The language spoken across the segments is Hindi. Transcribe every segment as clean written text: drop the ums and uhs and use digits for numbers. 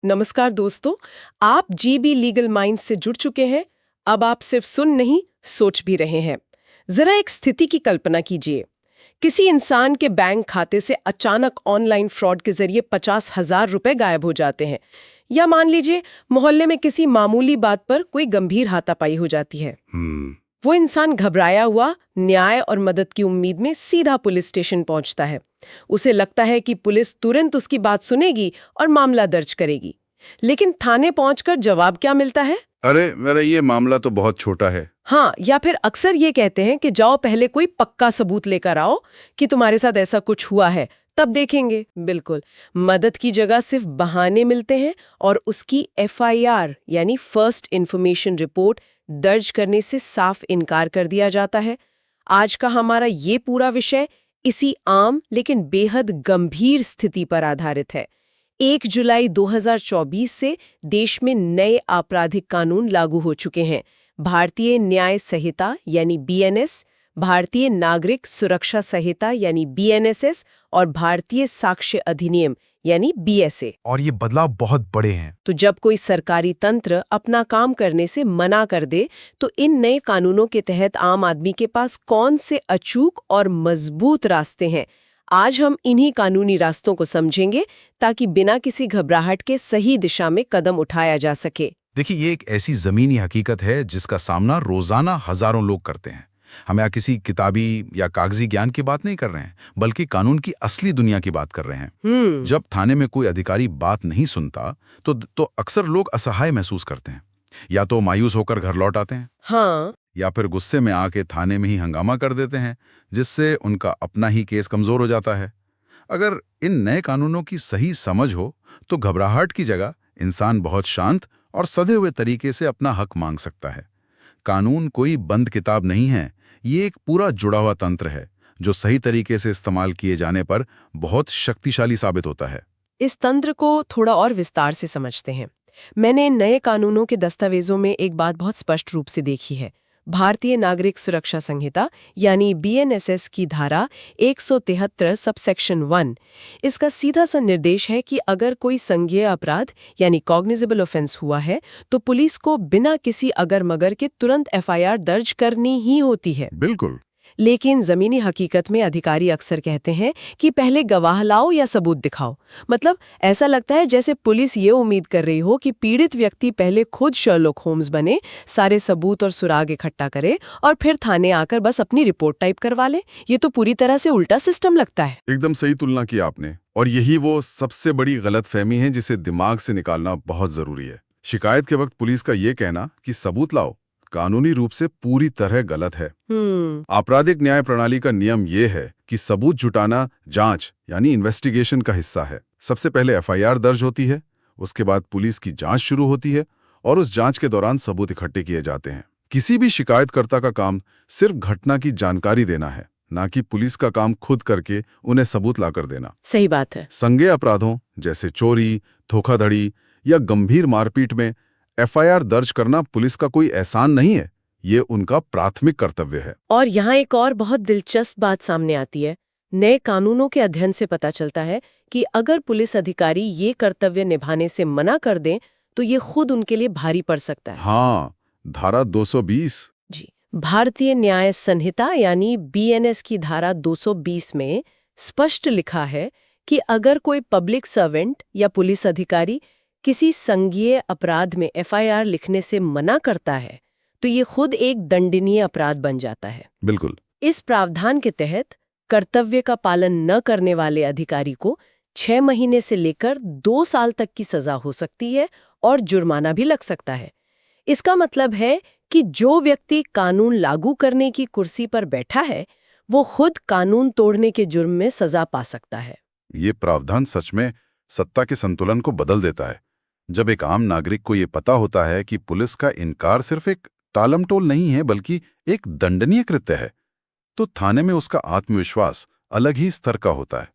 नमस्कार दोस्तों। आप जीबी लीगल माइंड से जुड़ चुके हैं। अब आप सिर्फ सुन नहीं, सोच भी रहे हैं। जरा एक स्थिति की कल्पना कीजिए। किसी इंसान के बैंक खाते से अचानक ऑनलाइन फ्रॉड के जरिए 50,000 रुपए गायब हो जाते हैं। या मान लीजिए मोहल्ले में किसी मामूली बात पर कोई गंभीर हाथापाई हो जाती है। वो इंसान घबराया हुआ न्याय और मदद की उम्मीद में सीधा पुलिस स्टेशन पहुंचता है। उसे लगता है कि पुलिस तुरंत उसकी बात सुनेगी और मामला दर्ज करेगी। लेकिन थाने पहुंचकर जवाब क्या मिलता है? अरे मेरा ये मामला तो बहुत छोटा है। हाँ, या फिर अक्सर ये कहते हैं कि जाओ पहले कोई पक्का सबूत लेकर आओ कि तुम्हारे साथ ऐसा कुछ हुआ है, तब देखेंगे। बिल्कुल, मदद की जगह सिर्फ बहाने मिलते हैं और उसकी एफआईआर यानी फर्स्ट इंफॉर्मेशन रिपोर्ट दर्ज करने से साफ इनकार कर दिया जाता है। आज का हमारा ये पूरा विषय इसी आम लेकिन बेहद गंभीर स्थिति पर आधारित है। 1 जुलाई 2024 से देश में नए आपराधिक कानून लागू हो चुके हैं। भारतीय न्याय संहिता यानी बीएनएस, भारतीय नागरिक सुरक्षा संहिता यानी बीएनएसएस और भारतीय साक्ष्य अधिनियम यानी बीएसए। और ये बदलाव बहुत बड़े हैं। तो जब कोई सरकारी तंत्र अपना काम करने से मना कर दे, तो इन नए कानूनों के तहत आम आदमी के पास कौन से अचूक और मजबूत रास्ते हैं? आज हम इन्हीं कानूनी रास्तों को समझेंगे ताकि बिना किसी घबराहट के सही दिशा में कदम उठाया जा सके। देखिए, ये एक ऐसी जमीनी हकीकत है जिसका सामना रोजाना हजारों लोग करते हैं। हम यहाँ किसी किताबी या कागजी ज्ञान की बात नहीं कर रहे हैं, बल्कि कानून की असली दुनिया की बात कर रहे हैं। जब थाने में कोई अधिकारी बात नहीं सुनता तो अक्सर लोग असहाय महसूस करते हैं। या तो मायूस होकर घर लौट आते हैं, हाँ, या फिर गुस्से में आके थाने में ही हंगामा कर देते हैं, जिससे उनका अपना ही केस कमजोर हो जाता है। अगर इन नए कानूनों की सही समझ हो तो घबराहट की जगह इंसान बहुत शांत और सधे हुए तरीके से अपना हक मांग सकता है। कानून कोई बंद किताब नहीं है, ये एक पूरा जुड़ा हुआ तंत्र है जो सही तरीके से इस्तेमाल किए जाने पर बहुत शक्तिशाली साबित होता है। इस तंत्र को थोड़ा और विस्तार से समझते हैं। मैंने इन नए कानूनों के दस्तावेजों में एक बात बहुत स्पष्ट रूप से देखी है। भारतीय नागरिक सुरक्षा संहिता यानी बीएनएसएस की धारा 173 सबसेक्शन 1, इसका सीधा सा निर्देश है कि अगर कोई संज्ञेय अपराध यानी कॉग्निजेबल ऑफेंस हुआ है तो पुलिस को बिना किसी अगर मगर के तुरंत एफआईआर दर्ज करनी ही होती है। बिल्कुल। लेकिन जमीनी हकीकत में अधिकारी अक्सर कहते हैं कि पहले गवाह लाओ या सबूत दिखाओ। मतलब ऐसा लगता है जैसे पुलिस ये उम्मीद कर रही हो कि पीड़ित व्यक्ति पहले खुद शर्लॉक होम्स बने, सारे सबूत और सुराग इकट्ठा करे और फिर थाने आकर बस अपनी रिपोर्ट टाइप करवा ले। ये तो पूरी तरह से उल्टा सिस्टम लगता है। एकदम सही तुलना की आपने, और यही वो सबसे बड़ी गलतफहमी है जिसे दिमाग से निकालना बहुत जरूरी है। शिकायत के वक्त पुलिस का ये कहना कि सबूत लाओ कानूनी रूप से पूरी तरह गलत है। आपराधिक न्याय प्रणाली का नियम ये है कि सबूत जुटाना जांच यानी इन्वेस्टिगेशन का हिस्सा है। सबसे पहले एफआईआर दर्ज होती है, उसके बाद पुलिस की जांच शुरू होती है और उस जांच के दौरान सबूत इकट्ठे किए जाते हैं। किसी भी शिकायतकर्ता का काम सिर्फ घटना की जानकारी देना है, ना कि पुलिस का काम खुद करके उन्हें सबूत लाकर देना। सही बात है। संज्ञेय अपराधों जैसे चोरी, धोखाधड़ी या गंभीर मारपीट में एफआईआर दर्ज करना पुलिस का कोई एहसान नहीं है, ये उनका प्राथमिक कर्तव्य है। और यहाँ एक और बहुत दिलचस्प बात सामने आती है। नए कानूनों के अध्ययन से पता चलता है कि अगर पुलिस अधिकारी ये कर्तव्य निभाने से मना कर दें तो ये खुद उनके लिए भारी पड़ सकता है। हाँ, धारा 220 जी, भारतीय न्याय संहिता यानी बीएनएस की धारा 220 में स्पष्ट लिखा है कि अगर कोई पब्लिक सर्वेंट या पुलिस अधिकारी किसी संज्ञेय अपराध में एफआईआर लिखने से मना करता है तो ये खुद एक दंडनीय अपराध बन जाता है। बिल्कुल। इस प्रावधान के तहत कर्तव्य का पालन न करने वाले अधिकारी को 6 महीने से लेकर 2 साल तक की सजा हो सकती है और जुर्माना भी लग सकता है। इसका मतलब है कि जो व्यक्ति कानून लागू करने की कुर्सी पर बैठा है वो खुद कानून तोड़ने के जुर्म में सजा पा सकता है। ये प्रावधान सच में सत्ता के संतुलन को बदल देता है। जब एक आम नागरिक को ये पता होता है कि पुलिस का इनकार सिर्फ एक टालमटोल नहीं है बल्कि एक दंडनीय कृत्य है, तो थाने में उसका आत्मविश्वास अलग ही स्तर का होता है।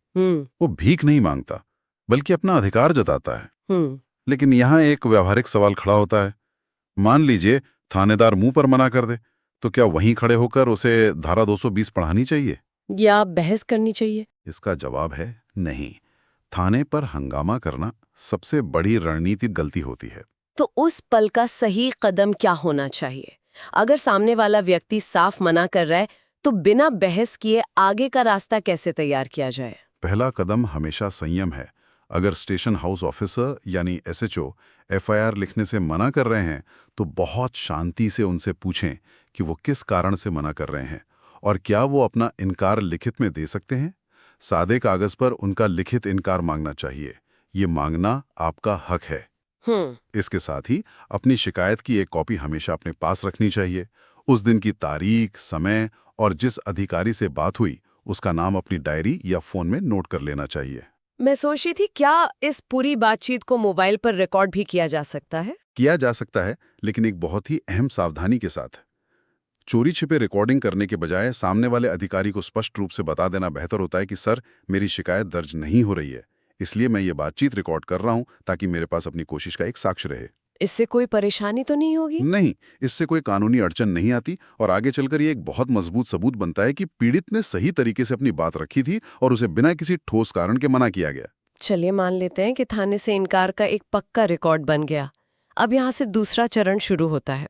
वो भीख नहीं मांगता बल्कि अपना अधिकार जताता है। लेकिन यहाँ एक व्यावहारिक सवाल खड़ा होता है। मान लीजिए थानेदार मुंह पर मना कर दे, तो क्या वहीं खड़े होकर उसे धारा 220 पढ़ानी चाहिए या बहस करनी चाहिए? इसका जवाब है नहीं। थाने पर हंगामा करना सबसे बड़ी रणनीतिक गलती होती है। तो उस पल का सही कदम क्या होना चाहिए? अगर सामने वाला व्यक्ति साफ मना कर रहा है तो बिना बहस किए आगे का रास्ता कैसे तैयार किया जाए? पहला कदम हमेशा संयम है। अगर स्टेशन हाउस ऑफिसर यानी एसएचओ एफआईआर लिखने से मना कर रहे हैं तो बहुत शांति से उनसे पूछें कि वो किस कारण से मना कर रहे हैं और क्या वो अपना इनकार लिखित में दे सकते हैं। सादे कागज पर उनका लिखित इनकार मांगना चाहिए। ये मांगना आपका हक है। इसके साथ ही अपनी शिकायत की एक कॉपी हमेशा अपने पास रखनी चाहिए। उस दिन की तारीख, समय और जिस अधिकारी से बात हुई उसका नाम अपनी डायरी या फोन में नोट कर लेना चाहिए। मैं सोच रही थी क्या इस पूरी बातचीत को मोबाइल पर रिकॉर्ड भी किया जा सकता है? किया जा सकता है, लेकिन एक बहुत ही अहम सावधानी के साथ। चोरी छिपे रिकॉर्डिंग करने के बजाय सामने वाले अधिकारी को स्पष्ट रूप से बता देना बेहतर होता है कि सर, मेरी शिकायत दर्ज नहीं हो रही है, इसलिए मैं ये बातचीत रिकॉर्ड कर रहा हूं ताकि मेरे पास अपनी कोशिश का एक साक्ष्य रहे। इससे कोई परेशानी तो नहीं होगी? नहीं, इससे कोई कानूनी अड़चन नहीं आती और आगे चलकर ये एक बहुत मजबूत सबूत बनता है कि पीड़ित ने सही तरीके से अपनी बात रखी थी और उसे बिना किसी ठोस कारण के मना किया गया। चलिए मान लेते हैं कि थाने से इनकार का एक पक्का रिकॉर्ड बन गया। अब यहाँ से दूसरा चरण शुरू होता है।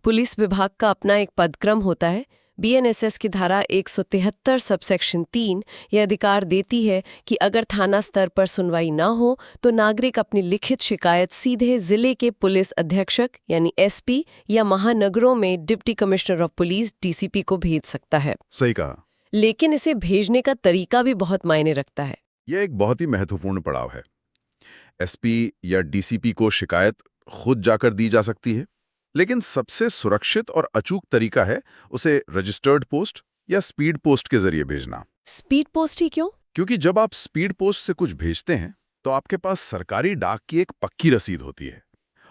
पुलिस विभाग का अपना एक पदक्रम होता है। बीएनएसएस की धारा 173 सबसेक्शन 3 यह अधिकार देती है कि अगर थाना स्तर पर सुनवाई न हो तो नागरिक अपनी लिखित शिकायत सीधे जिले के पुलिस अधीक्षक यानी एसपी या महानगरों में deputy commissioner of police DCP को भेज सकता है। सही कहा। लेकिन इसे भेजने का तरीका भी बहुत मायने रखता है। यह एक बहुत ही महत्वपूर्ण पड़ाव है। एसपी या डीसीपी को शिकायत खुद जाकर दी जा सकती है, लेकिन सबसे सुरक्षित और अचूक तरीका है उसे रजिस्टर्ड पोस्ट या स्पीड पोस्ट के जरिए भेजना। स्पीड पोस्ट ही क्यों? क्योंकि जब आप स्पीड पोस्ट से कुछ भेजते हैं तो आपके पास सरकारी डाक की एक पक्की रसीद होती है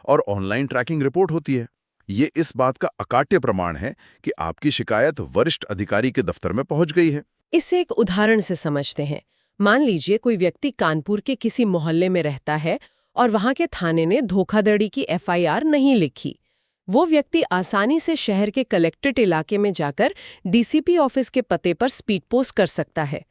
और ऑनलाइन ट्रैकिंग रिपोर्ट होती है। ये इस बात का अकाट्य प्रमाण है कि आपकी शिकायत वरिष्ठ अधिकारी के दफ्तर में पहुंच गई है। इसे एक उदाहरण से समझते हैं। मान लीजिए कोई व्यक्ति कानपुर के किसी मोहल्ले में रहता है और वहां के थाने ने धोखाधड़ी की एफआईआर नहीं लिखी। वो व्यक्ति आसानी से शहर के कलेक्ट्रेट इलाके में जाकर डीसीपी ऑफिस के पते पर स्पीड पोस्ट कर सकता है।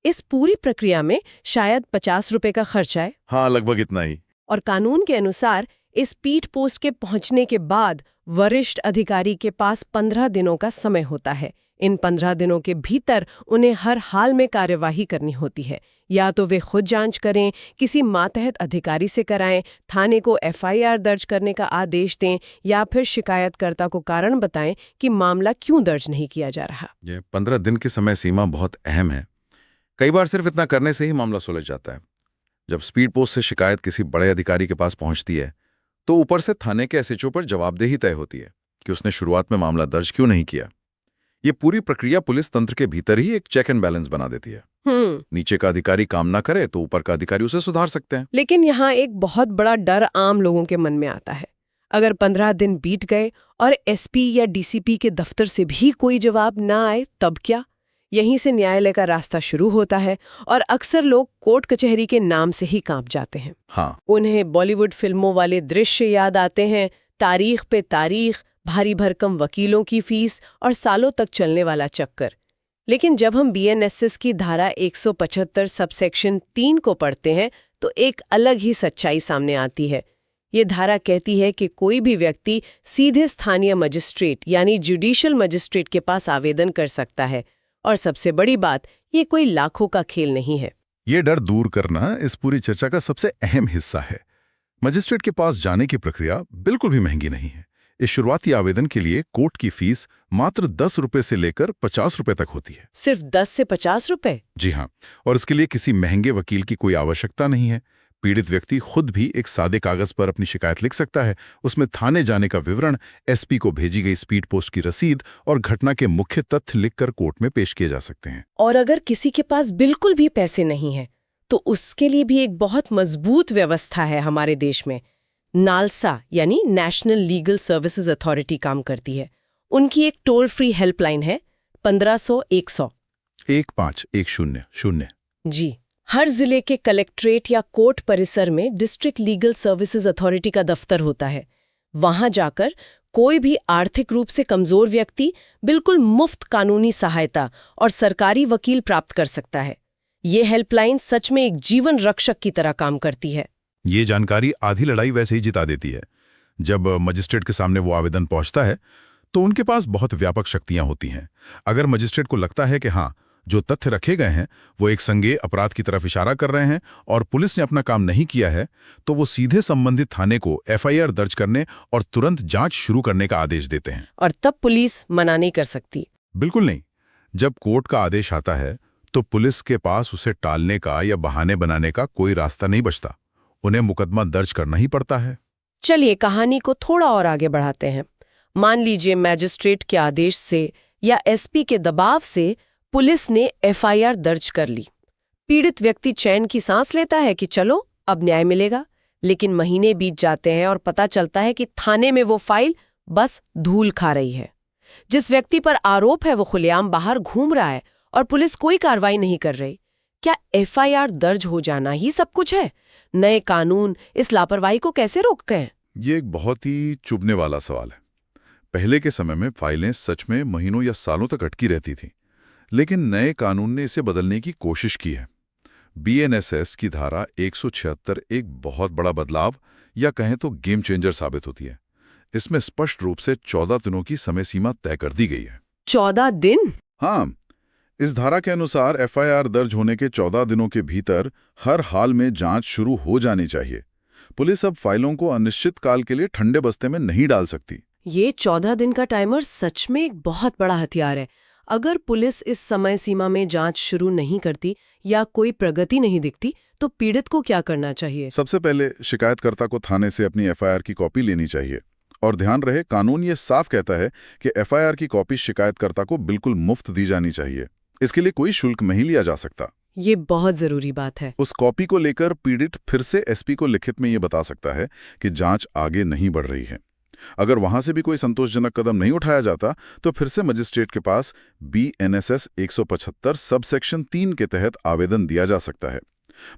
इस पूरी प्रक्रिया में शायद 50 रुपए का खर्च आए। हाँ, लगभग इतना ही। और कानून के अनुसार इस स्पीड पोस्ट के पहुंचने के बाद वरिष्ठ अधिकारी के पास 15 दिनों का समय होता है। इन 15 दिनों के भीतर उन्हें हर हाल में कार्यवाही करनी होती है। या तो वे खुद जांच करें, किसी मातहत अधिकारी से कराएं, थाने को एफआईआर दर्ज करने का आदेश दें या फिर शिकायतकर्ता को कारण बताएं कि मामला क्यों दर्ज नहीं किया जा रहा। ये 15 दिन की समय सीमा बहुत अहम है। कई बार सिर्फ इतना करने से ही मामला सुलझ जाता है। जब स्पीड पोस्ट से शिकायत किसी बड़े अधिकारी के पास पहुंचती है तो ऊपर से थाने के एसएचओ पर जवाबदेही तय होती है कि उसने शुरुआत में मामला दर्ज क्यों नहीं किया। ये पूरी प्रक्रिया पुलिस तंत्र के भीतर ही एक चेक एंड बैलेंस बना देती है। नीचे का अधिकारी काम ना करे तो ऊपर का अधिकारी उसे सुधार सकते हैं। लेकिन यहाँ एक बहुत बड़ा डर आम लोगों के मन में आता है। अगर 15 दिन बीत गए और एसपी या डीसीपी के दफ्तर से भी कोई जवाब ना आए तब क्या? यहीं से न्यायालय का रास्ता शुरू होता है और अक्सर लोग कोर्ट कचहरी के नाम से ही कांप जाते हैं। हाँ, उन्हें बॉलीवुड फिल्मों वाले दृश्य याद आते हैं, तारीख पे तारीख, भारी भरकम वकीलों की फीस और सालों तक चलने वाला चक्कर। लेकिन जब हम बीएनएसएस की धारा 175 सबसेक्शन 3 को पढ़ते हैं तो एक अलग ही सच्चाई सामने आती है। ये धारा कहती है कि कोई भी व्यक्ति सीधे स्थानीय मजिस्ट्रेट यानी जुडिशियल मजिस्ट्रेट के पास आवेदन कर सकता है। और सबसे बड़ी बात, ये कोई लाखों का खेल नहीं है। ये डर दूर करना इस पूरी चर्चा का सबसे अहम हिस्सा है। मजिस्ट्रेट के पास जाने की प्रक्रिया बिल्कुल भी महंगी नहीं है। इस शुरुआती आवेदन के लिए कोर्ट की फीस मात्र 10 रुपए से लेकर 50 रुपए तक होती है। सिर्फ 10 से 50 रुपए? जी हाँ, और इसके लिए किसी महंगे वकील की कोई आवश्यकता नहीं है। पीड़ित व्यक्ति खुद भी एक सादे कागज पर अपनी शिकायत लिख सकता है। उसमें थाने जाने का विवरण, एसपी को भेजी गई स्पीड पोस्ट की रसीद और घटना के मुख्य तथ्य लिखकर कोर्ट में पेश किए जा सकते हैं। और अगर किसी के पास बिल्कुल भी पैसे नहीं है तो उसके लिए भी एक बहुत मजबूत व्यवस्था है हमारे देश में। नालसा यानी नेशनल लीगल सर्विसेज अथॉरिटी काम करती है। उनकी एक टोल फ्री हेल्पलाइन है 1500-100 151000। जी, हर जिले के कलेक्ट्रेट या कोर्ट परिसर में डिस्ट्रिक्ट लीगल सर्विसेज अथॉरिटी का दफ्तर होता है। वहां जाकर कोई भी आर्थिक रूप से कमजोर व्यक्ति बिल्कुल मुफ्त कानूनी सहायता और सरकारी वकील प्राप्त कर सकता है। ये हेल्पलाइन सच में एक जीवन रक्षक की तरह काम करती है। ये जानकारी आधी लड़ाई वैसे ही जिता देती है। जब मजिस्ट्रेट के सामने वो आवेदन पहुंचता है तो उनके पास बहुत व्यापक शक्तियां होती हैं। अगर मजिस्ट्रेट को लगता है कि हाँ, जो तथ्य रखे गए हैं वो एक संज्ञेय अपराध की तरफ इशारा कर रहे हैं और पुलिस ने अपना काम नहीं किया है, तो वो सीधे संबंधित थाने को एफआईआर दर्ज करने और तुरंत जांच शुरू करने का आदेश देते हैं। और तब पुलिस मना नहीं कर सकती। बिल्कुल नहीं। जब कोर्ट का आदेश आता है तो पुलिस के पास उसे टालने का या बहाने बनाने का कोई रास्ता नहीं बचता। उन्हें मुकदमा दर्ज करना ही पड़ता है। चलिए कहानी को थोड़ा और आगे बढ़ाते हैं। मान लीजिए मैजिस्ट्रेट के आदेश से या एसपी के दबाव से पुलिस ने एफआईआर दर्ज कर ली। पीड़ित व्यक्ति चैन की सांस लेता है कि चलो अब न्याय मिलेगा, लेकिन महीने बीत जाते हैं और पता चलता है कि थाने में वो फाइल बस धूल खा रही है। जिस व्यक्ति पर आरोप है वो खुलेआम बाहर घूम रहा है और पुलिस कोई कार्रवाई नहीं कर रही। क्या एफआईआर दर्ज हो जाना ही सब कुछ है? नए कानून इस लापरवाही को कैसे रोकते हैं? ये एक बहुत ही चुभने वाला सवाल है। पहले के समय में फाइलें सच में महीनों या सालों तक अटकी रहती थीं, लेकिन नए कानून ने इसे बदलने की कोशिश की है। बीएनएसएस की धारा 176 एक बहुत बड़ा बदलाव या कहें तो गेम चेंजर साबित होती है। इसमें स्पष्ट रूप से 14 दिनों की समय सीमा तय कर दी गई है। 14 दिन? हाँ, इस धारा के अनुसार एफआईआर दर्ज होने के 14 दिनों के भीतर हर हाल में जांच शुरू हो जानी चाहिए। पुलिस अब फाइलों को अनिश्चित काल के लिए ठंडे बस्ते में नहीं डाल सकती। ये 14 दिन का टाइमर सच में एक बहुत बड़ा हथियार है। अगर पुलिस इस समय सीमा में जांच शुरू नहीं करती या कोई प्रगति नहीं दिखती तो पीड़ित को क्या करना चाहिए? सबसे पहले शिकायतकर्ता को थाने से अपनी एफआईआर की कॉपी लेनी चाहिए। और ध्यान रहे, कानून ये साफ कहता है कि एफआईआर की कॉपी शिकायतकर्ता को बिल्कुल मुफ्त दी जानी चाहिए। इसके लिए कोई शुल्क नहीं लिया जा सकता। ये बहुत जरूरी बात है। उस कॉपी को लेकर पीड़ित फिर से एसपी को लिखित में ये बता सकता है कि जांच आगे नहीं बढ़ रही है। अगर वहां से भी कोई संतोषजनक कदम नहीं उठाया जाता तो फिर से मजिस्ट्रेट के पास बीएनएसएस 175 सबसेक्शन 3 के तहत आवेदन दिया जा सकता है।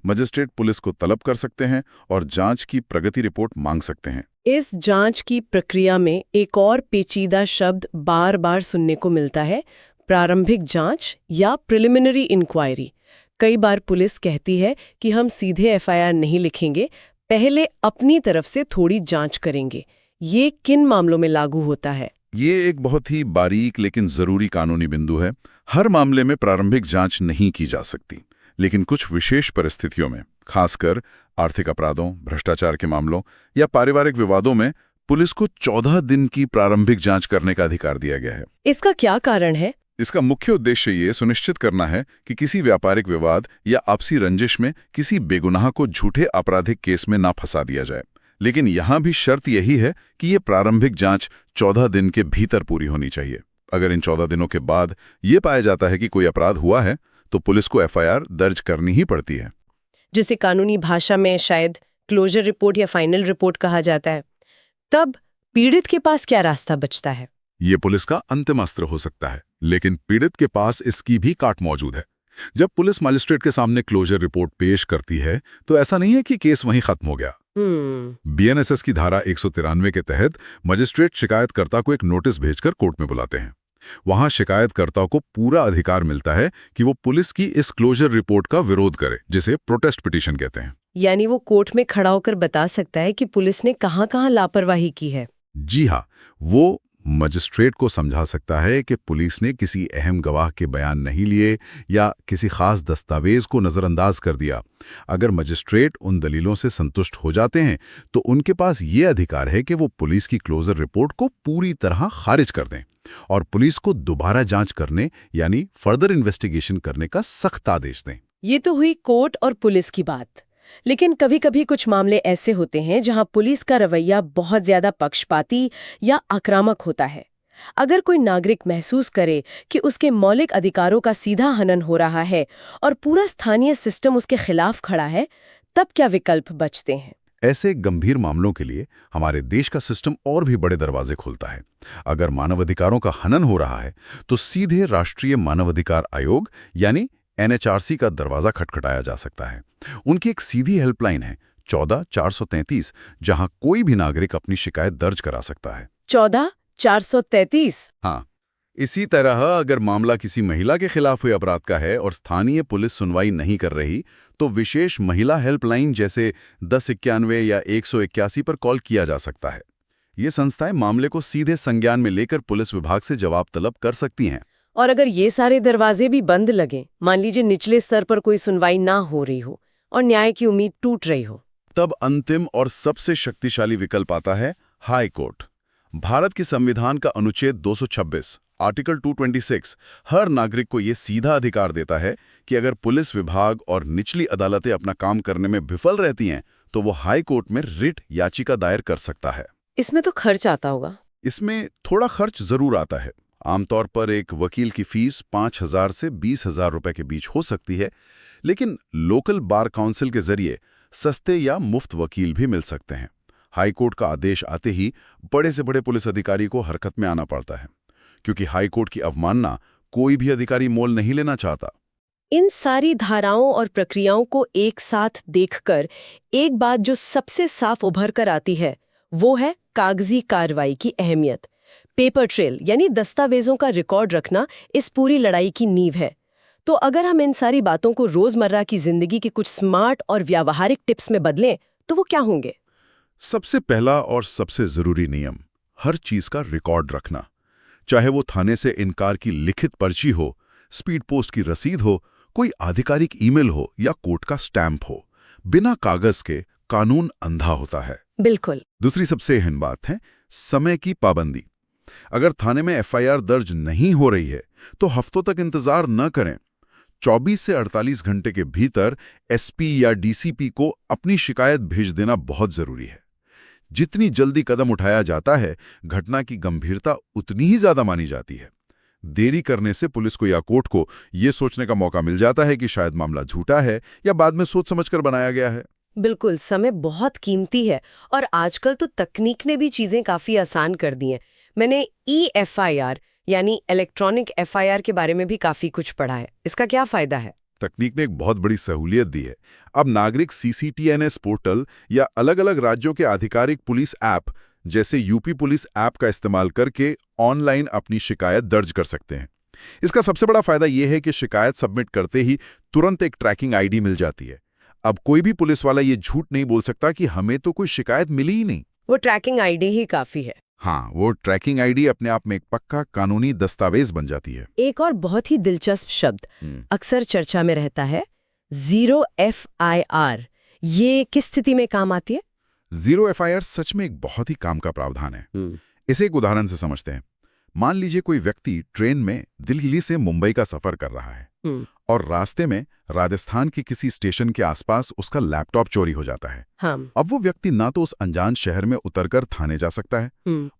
मजिस्ट्रेट पुलिस को तलब कर सकते हैं और जांच की प्रगति रिपोर्ट मांग सकते हैं। इस जांच की प्रक्रिया में एक और पेचीदा शब्द बार बार सुनने को मिलता है, प्रारंभिक जांच या प्रिलिमिनरी इंक्वायरी। कई बार पुलिस कहती है कि हम सीधे एफआईआर नहीं लिखेंगे, पहले अपनी तरफ से थोड़ी जांच करेंगे। ये किन मामलों में लागू होता है? ये एक बहुत ही बारीक लेकिन जरूरी कानूनी बिंदु है। हर मामले में प्रारंभिक जांच नहीं की जा सकती, लेकिन कुछ विशेष परिस्थितियों में, खासकर आर्थिक अपराधों, भ्रष्टाचार के मामलों या पारिवारिक विवादों में पुलिस को 14 दिन की प्रारंभिक जांच करने का अधिकार दिया गया है। इसका क्या कारण है? इसका मुख्य उद्देश्य ये सुनिश्चित करना है कि किसी व्यापारिक विवाद या आपसी रंजिश में किसी बेगुनाह को झूठे आपराधिक केस में ना फंसा दिया जाए। लेकिन यहां भी शर्त यही है कि ये प्रारंभिक जांच 14 दिन के भीतर पूरी होनी चाहिए। अगर इन 14 दिनों के बाद ये पाया जाता है कि कोई अपराध हुआ है तो पुलिस को एफआईआर दर्ज करनी ही पड़ती है, जिसे कानूनी भाषा में शायद क्लोजर रिपोर्ट या फाइनल रिपोर्ट कहा जाता है। तब पीड़ित के पास क्या रास्ता बचता है? ये पुलिस का अंतिम अस्त्र हो सकता है, लेकिन पीड़ित के पास इसकी भी काट मौजूद है। जब पुलिस मजिस्ट्रेट के सामने क्लोजर रिपोर्ट पेश करती है तो ऐसा नहीं है कि केस वहीं खत्म हो गया। बीएनएसएस की धारा 193 के तहत मजिस्ट्रेट शिकायतकर्ता को एक नोटिस भेजकर कोर्ट में बुलाते हैं। वहां शिकायतकर्ता को पूरा अधिकार मिलता है कि वो पुलिस की इस क्लोजर रिपोर्ट का विरोध करे, जिसे प्रोटेस्ट पिटीशन कहते हैं। यानी वो कोर्ट में खड़ा होकर बता सकता है कि पुलिस ने कहां-कहां लापरवाही की है। जी हाँ, वो मजिस्ट्रेट को समझा सकता है कि पुलिस ने किसी अहम गवाह के बयान नहीं लिए या किसी खास दस्तावेज को नजरअंदाज कर दिया। अगर मजिस्ट्रेट उन दलीलों से संतुष्ट हो जाते हैं तो उनके पास ये अधिकार है कि वो पुलिस की क्लोजर रिपोर्ट को पूरी तरह खारिज कर दें और पुलिस को दोबारा जांच करने यानी फर्दर इन्वेस्टिगेशन करने का सख्त आदेश दें। ये तो हुई कोर्ट और पुलिस की बात, लेकिन कभी-कभी कुछ मामले ऐसे होते हैं जहां पुलिस का रवैया बहुत ज्यादा पक्षपाती या आक्रामक होता है। अगर कोई नागरिक महसूस करे कि उसके मौलिक अधिकारों का सीधा हनन हो रहा है और पूरा स्थानीय सिस्टम उसके खिलाफ खड़ा है, तब क्या विकल्प बचते हैं? ऐसे गंभीर मामलों के लिए हमारे देश का सिस्टम और भी बड़े दरवाजे खोलता है। अगर मानवाधिकारों का हनन हो रहा है तो सीधे राष्ट्रीय मानवाधिकार आयोग यानी एनएचआरसी का दरवाजा खटखटाया जा सकता है। उनकी एक सीधी हेल्पलाइन है 14-433, जहां कोई भी नागरिक अपनी शिकायत दर्ज करा सकता है। 14-433? हाँ, इसी तरह अगर मामला किसी महिला के खिलाफ हुए अपराध का है और स्थानीय पुलिस सुनवाई नहीं कर रही, तो विशेष महिला हेल्पलाइन जैसे 1091 या 181 पर कॉल किया जा सकता है। ये संस्थाएं मामले को सीधे संज्ञान में लेकर पुलिस विभाग से जवाब तलब कर सकती हैं। और अगर ये सारे दरवाजे भी बंद लगें, मान लीजिए निचले स्तर पर कोई सुनवाई ना हो रही हो और न्याय की उम्मीद टूट रही हो, तब अंतिम और सबसे शक्तिशाली विकल्प आता है हाई कोर्ट। भारत के संविधान का अनुच्छेद 226 आर्टिकल 226 हर नागरिक को ये सीधा अधिकार देता है कि अगर पुलिस विभाग और निचली अदालतें अपना काम करने में विफल रहती हैं, तो वो हाई कोर्ट में रिट याचिका दायर कर सकता है। इसमें तो खर्च आता होगा। इसमें थोड़ा खर्च जरूर आता है। आमतौर पर एक वकील की फीस 5,000 से 20,000 रुपए के बीच हो सकती है, लेकिन लोकल बार काउंसिल के जरिए सस्ते या मुफ्त वकील भी मिल सकते हैं। हाईकोर्ट का आदेश आते ही बड़े से बड़े पुलिस अधिकारी को हरकत में आना पड़ता है, क्योंकि हाईकोर्ट की अवमानना कोई भी अधिकारी मोल नहीं लेना चाहता। इन सारी धाराओं और प्रक्रियाओं को एक साथ देखकर एक बात जो सबसे साफ उभर कर आती है, वो है कागजी कार्रवाई की अहमियत। पेपर ट्रेल यानी दस्तावेजों का रिकॉर्ड रखना इस पूरी लड़ाई की नींव है। तो अगर हम इन सारी बातों को रोजमर्रा की जिंदगी के कुछ स्मार्ट और व्यावहारिक टिप्स में बदलें, तो वो क्या होंगे? सबसे पहला और सबसे जरूरी नियम, हर चीज का रिकॉर्ड रखना। चाहे वो थाने से इनकार की लिखित पर्ची हो, स्पीड पोस्ट की रसीद हो, कोई आधिकारिक ईमेल हो या कोर्ट का स्टैंप हो, बिना कागज के कानून अंधा होता है। बिल्कुल। दूसरी सबसे अहम बात है समय की पाबंदी। अगर थाने में एफआईआर दर्ज नहीं हो रही है, तो हफ्तों तक इंतजार न करें। 24 से 48 घंटे के भीतर एसपी या डीसीपी को अपनी शिकायत भेज देना बहुत जरूरी है। जितनी जल्दी कदम उठाया जाता है, घटना की गंभीरता उतनी ही ज्यादा मानी जाती है। देरी करने से पुलिस को या कोर्ट को यह सोचने का मौका मिल जाता है कि शायद मामला झूठा है या बाद में सोच समझकर बनाया गया है। बिल्कुल, समय बहुत कीमती है और आजकल तो तकनीक ने भी चीजें काफी आसान कर दी हैं। मैंने EFIR यानी इलेक्ट्रॉनिक FIR के बारे में भी काफी कुछ पढ़ा है। इसका क्या फायदा है? तकनीक ने एक बहुत बड़ी सहूलियत दी है। अब नागरिक CCTNS पोर्टल या अलग-अलग राज्यों के आधिकारिक पुलिस ऐप जैसे यूपी पुलिस ऐप का इस्तेमाल करके ऑनलाइन अपनी शिकायत दर्ज कर सकते हैं। इसका सबसे बड़ा फायदा यह है कि शिकायत सबमिट करते ही तुरंत एक ट्रैकिंग ID मिल जाती है। अब कोई भी पुलिस वाला ये झूठ नहीं बोल सकता कि हमें तो कोई शिकायत मिली ही नहीं। वो ट्रैकिंग ID ही काफी है। हाँ, वो ट्रैकिंग ID अपने आप में एक पक्का कानूनी दस्तावेज बन जाती है। एक और बहुत ही दिलचस्प शब्द अक्सर चर्चा में रहता है, 0 FIR। ये किस स्थिति में काम आती है? 0 FIR सच में एक बहुत ही काम का प्रावधान है। इसे एक उदाहरण से समझते हैं। मान लीजिए कोई व्यक्ति ट्रेन में दिल्ली से मुंबई का सफर कर रहा है और रास्ते में राजस्थान के किसी स्टेशन के आसपास उसका लैपटॉप चोरी हो जाता है। हाँ। अब वो व्यक्ति ना तो उस अनजान शहर में उतरकर थाने जा सकता है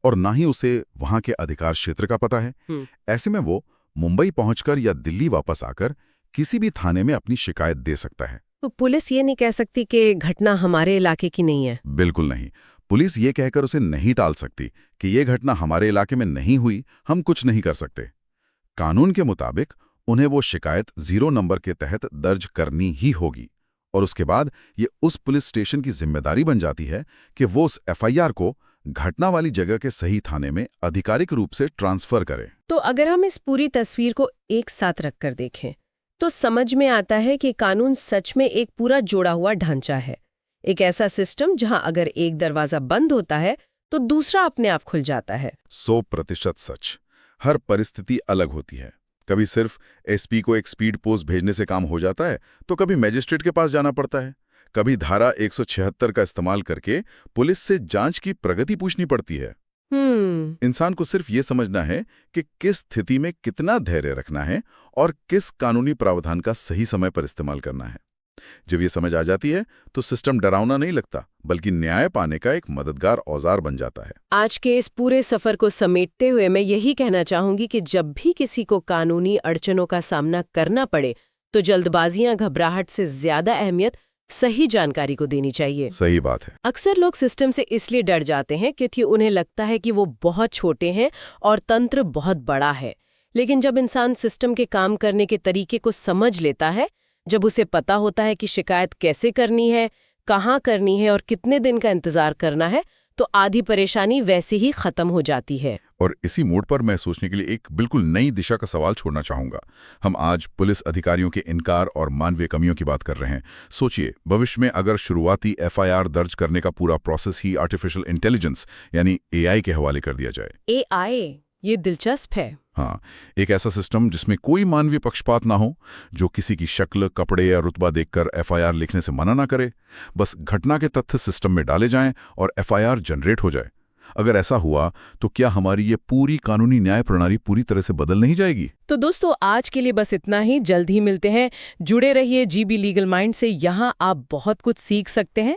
और ना ही उसे वहां के अधिकार क्षेत्र का पता है। ऐसे में वो मुंबई पहुंचकर या दिल्ली वापस आकर किसी भी थाने में अपनी शिकायत दे सकता है। तो पुलिस ये नहीं कह सकती कि घटना हमारे इलाके की नहीं है? बिल्कुल नहीं। पुलिस ये कहकर उसे नहीं टाल सकती कि ये घटना हमारे इलाके में नहीं हुई, हम कुछ नहीं कर सकते। कानून के मुताबिक उन्हें वो शिकायत 0 नंबर के तहत दर्ज करनी ही होगी और उसके बाद ये उस पुलिस स्टेशन की जिम्मेदारी बन जाती है कि वो उस FIR को घटना वाली जगह के सही थाने में आधिकारिक रूप से ट्रांसफर करे। तो अगर हम इस पूरी तस्वीर को एक साथ रखकर देखें, तो समझ में आता है कि कानून सच में एक पूरा जोड़ा हुआ ढांचा है। एक ऐसा सिस्टम जहां अगर एक दरवाजा बंद होता है तो दूसरा अपने आप खुल जाता है। 100% सच। हर परिस्थिति अलग होती है। कभी सिर्फ SP को एक स्पीड पोस्ट भेजने से काम हो जाता है, तो कभी मजिस्ट्रेट के पास जाना पड़ता है। कभी धारा 176 का इस्तेमाल करके पुलिस से जांच की प्रगति पूछनी पड़ती है। इंसान को सिर्फ ये समझना है कि किस स्थिति में कितना धैर्य रखना है और किस कानूनी प्रावधान का सही समय पर इस्तेमाल करना है। जब ये समझ आ जाती है तो सिस्टम डरावना नहीं लगता, बल्कि न्याय पाने का एक मददगार औजार बन जाता है। आज के इस पूरे सफर को समेटते हुए मैं यही कहना चाहूंगी कि जब भी किसी को कानूनी अड़चनों का सामना करना पड़े, तो जल्दबाजियां घबराहट से ज्यादा अहमियत सही जानकारी को देनी चाहिए। सही बात है। अक्सर लोग सिस्टम से इसलिए डर जाते हैं क्योंकि उन्हें लगता है कि वो बहुत छोटे हैं और तंत्र बहुत बड़ा है। लेकिन जब इंसान सिस्टम के काम करने के तरीके को समझ लेता है, जब उसे पता होता है कि शिकायत कैसे करनी है, कहाँ करनी है और कितने दिन का इंतजार करना है, तो आधी परेशानी वैसे ही खत्म हो जाती है। और इसी मोड़ पर मैं सोचने के लिए एक बिल्कुल नई दिशा का सवाल छोड़ना चाहूंगा। हम आज पुलिस अधिकारियों के इनकार और मानवीय कमियों की बात कर रहे हैं। सोचिए, भविष्य में अगर शुरुआती एफआईआर दर्ज करने का पूरा प्रोसेस ही आर्टिफिशियल इंटेलिजेंस यानी एआई के हवाले कर दिया जाए। एआई, ये दिलचस्प है। हाँ, एक ऐसा सिस्टम जिसमें कोई मानवीय पक्षपात ना हो, जो किसी की शक्ल, कपड़े या रुतबा देखकर एफआईआर लिखने से मना ना करे, बस घटना के तथ्य सिस्टम में डाले जाएं और एफआईआर जनरेट हो जाए। अगर ऐसा हुआ तो क्या हमारी ये पूरी कानूनी न्याय प्रणाली पूरी तरह से बदल नहीं जाएगी? तो दोस्तों, आज के लिए बस इतना ही। जल्द ही मिलते हैं। जुड़े रहिए जीबी लीगल माइंड से, यहाँ आप बहुत कुछ सीख सकते हैं।